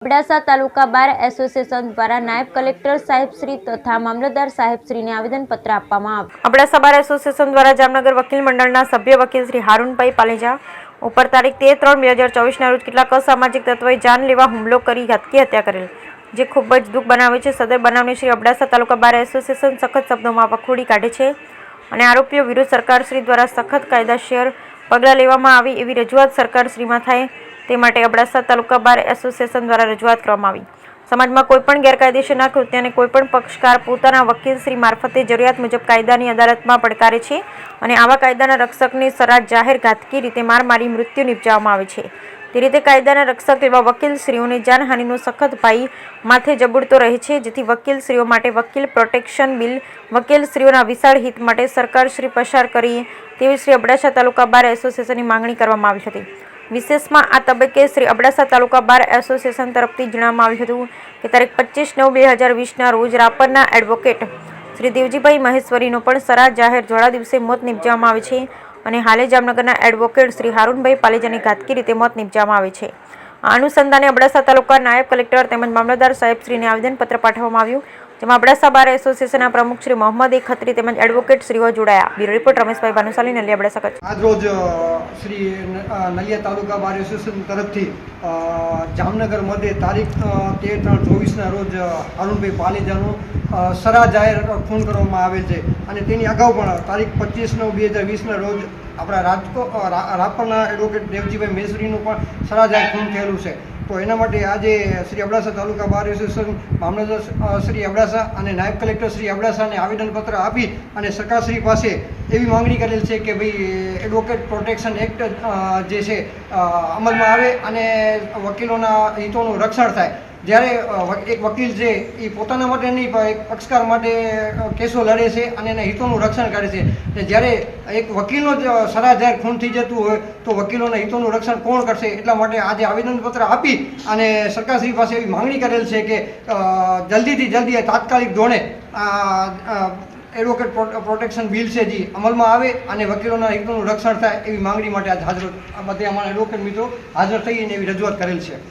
અબડાસા તાલુકા bar association દ્વારા નાયબ collector સાહેબશ્રી તથા મામલતદાર સાહેબશ્રીને આવેદનપત્ર આપવામાં આવ્યું। અબડાસા બાર એસોસિએશન દ્વારા જામનગર વકીલ મંડળના સભ્ય વકીલ શ્રી હારૂનભાઈ પાલેજા ઉપર તારીખ 13/3/2024 રોજ કેટલાક અસામાજિક તત્વોએ જાનલેવા હુમલો કરી ઘાતકી હત્યા કરેલ, જે ખૂબ જ દુઃખ બનાવે છે। સદર બનાવની શ્રી અબડાસા તાલુકા બાર એસોસિએશન સખત શબ્દોમાં વખોડી કાઢે છે અને આરોપીઓ વિરુદ્ધ સરકારશ્રી દ્વારા સખત કાયદાસર પગલાં લેવામાં આવે એવી રજૂઆત સરકારશ્રીમાં થાય તે માટે અબડાસા તાલુકા બાર એસોસિએશન દ્વારા રજૂઆત કરવામાં આવી। સમાજમાં કોઈપણ ગેરકાયદેસરના કૃત્યને કોઈપણ પક્ષકાર પોતાના વકીલશ્રી મારફતે જરૂરિયાત મુજબ કાયદાની અદાલતમાં પડકારે છે અને આવા કાયદાના રક્ષકને સરા જાહેર ઘાતકી રીતે માર મારી મૃત્યુ નિપજાવવામાં આવે છે। તે રીતે કાયદાના રક્ષક એવા વકીલશ્રીઓને જાનહાનિનો સખત ભાઈ માથે જબુડતો રહે છે, જેથી વકીલશ્રીઓ માટે વકીલ પ્રોટેક્શન બિલ વકીલશ્રીઓના વિશાળ હિત માટે સરકારશ્રી પસાર કરી તેવી શ્રી અબડાસા તાલુકા બાર એસોસિએશનની માંગણી કરવામાં આવી હતી। વિશેષમાં આ તબક્કે શ્રી અબડાસા તાલુકા બાર એસોસિએશન તરફથી જણાવવામાં આવ્યું હતું કે તારીખ 25/9/2020 રોજ રાપરના એડવોકેટ શ્રી દેવજીભાઈ મહેશ્વરીનો પણ સરા જાહેર ધોળા દિવસે મોત નિપજાવવામાં આવે છે અને હાલે જામનગરના એડવોકેટ શ્રી હારૂનભાઈ પાલેજાની ઘાતકી રીતે મોત નિપજાવવામાં આવે છે। આ અનુસંધાને અબડાસા તાલુકા નાયબ કલેક્ટર તેમજ મામલતદાર સાહેબશ્રીને આવેદનપત્ર પાઠવવામાં આવ્યું, જેમાં અબડાસા બાર એસોસિએશનના પ્રમુખ શ્રી મોહમ્મદ એ ખત્રી તેમજ એડવોકેટ શ્રીઓ જોડાયા। Bureau report Rameshbhai Bhanushali, Naliya, Abdasa, Kutch. આજ રોજ શ્રી નલિયા તાલુકા બાર એસોસિએશન તરફથી જામનગર મધ્યે તારીખ 13/3/24 રોજ હારૂનભાઈ પાલેજાનું સરા જાહેર ખૂન કરવામાં આવેલ છે અને તેની અગાઉ પણ તારીખ 25/9/2020 રોજ આપણા રાપરના એડવોકેટ દેવજીભાઈ મહેશ્વરીનું પણ સરા જાહેર ખૂન થયેલું છે। તો એના માટે આજે શ્રી અબડાસા તાલુકા બાર એસોસિએશન મામલતદાર શ્રી અબડાસા અને નાયબ કલેક્ટર શ્રી અબડાસાને આવેદનપત્ર આપી અને સરકારશ્રી પાસે એવી માંગણી કરેલ છે કે ભાઈ એડવોકેટ પ્રોટેક્શન એક્ટ જે છે અમલમાં આવે અને વકીલોના હિતોનું રક્ષણ થાય। જ્યારે એક વકીલ છે એ પોતાના માટે નહીં પણ એક પક્ષકાર માટે કેસો લડે છે અને એના હિતોનું રક્ષણ કરે છે, અને જ્યારે એક વકીલનો જ સરા જાહેર ખૂન થઈ જતું હોય તો વકીલોના હિતોનું રક્ષણ કોણ કરશે? એટલા માટે આજે આવેદનપત્ર આપી અને સરકારશ્રી પાસે એવી માંગણી કરેલ છે કે જલ્દીથી જલ્દી તાત્કાલિક ધોરણે એડવોકેટ પ્રોટેક્શન બિલ છે જે અમલમાં આવે અને વકીલોના હિતોનું રક્ષણ થાય એવી માંગણી માટે આજ હાજર બધે અમારા એડવોકેટ મિત્રો હાજર થઈને એવી રજૂઆત કરેલ છે।